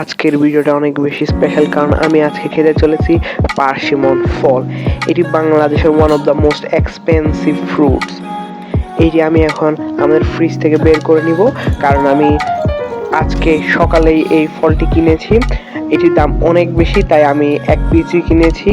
আজকের ভিডিওটা অনেক বেশি স্পেশাল, কারণ আমি আজকে খেতে চলেছি পার্সিমন ফল। এটি বাংলাদেশের one of the most expensive fruits. এটি আমি এখন আমাদের ফ্রিজ থেকে বের করে নিব, কারণ আমি আজকে সকালেই এই ফলটি কিনেছি। এটির দাম অনেক বেশি, তাই আমি এক পিসই কিনেছি।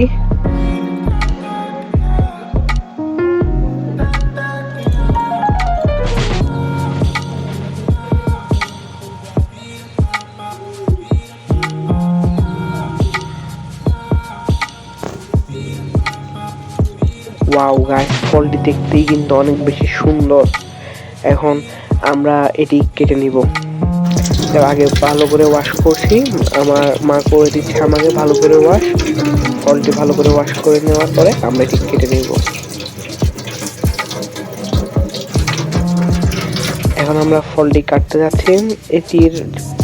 ওয়াও গাইস, ফলটি দেখতেই কিন্তু অনেক বেশি সুন্দর। এখন আমরা এটি কেটে নিব। আগে ভালো করে ওয়াশ করছি, আমার মা করে দিচ্ছে আমাকে ভালো করে ওয়াশ। ফলটি ভালো করে ওয়াশ করে নেওয়ার পরে আমরা এটি কেটে নিব। এখন আমরা ফলটি কাটতে যাচ্ছি। এটির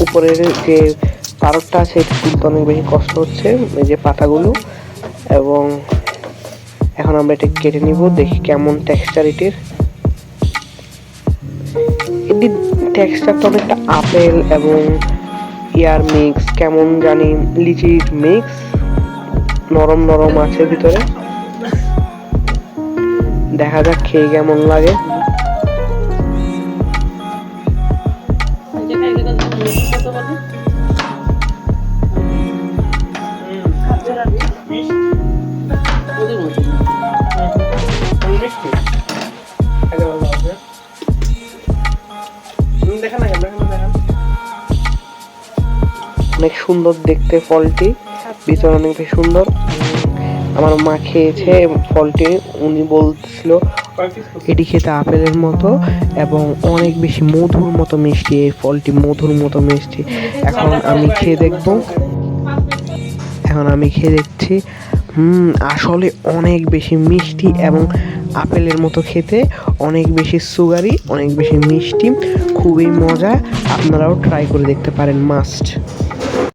উপরের যে পারকটা আছে এটি তুলতে অনেক বেশি কষ্ট হচ্ছে, এই যে পাতাগুলো। এবং এখন আমরা এটি কেটে নিব, দেখি কেমন টেক্সচার এটির। এটির টেক্সচারটা অনেকটা আপেল এবং ইয়ার মিক্স, কেমন জানি লিচির মিক্স, নরম নরম আছে ভিতরে। দেখা যাক খেয়ে কেমন লাগে। অনেক সুন্দর দেখতে ফলটি, ভিতরে অনেক বেশি সুন্দর। আমার মা খেয়েছে ফলটি, উনি বলছিল এটি খেতে আপেলের মতো এবং অনেক বেশি মধুর মতো মিষ্টি। এই ফলটি মধুর মতো মিষ্টি। এখন আমি খেয়ে দেখছি। আসলে অনেক বেশি মিষ্টি এবং আপেলের মতো খেতে, অনেক বেশি সুগারি, অনেক বেশি মিষ্টি, খুবই মজা। আপনারাও ট্রাই করে দেখতে পারেন, মাস্ট।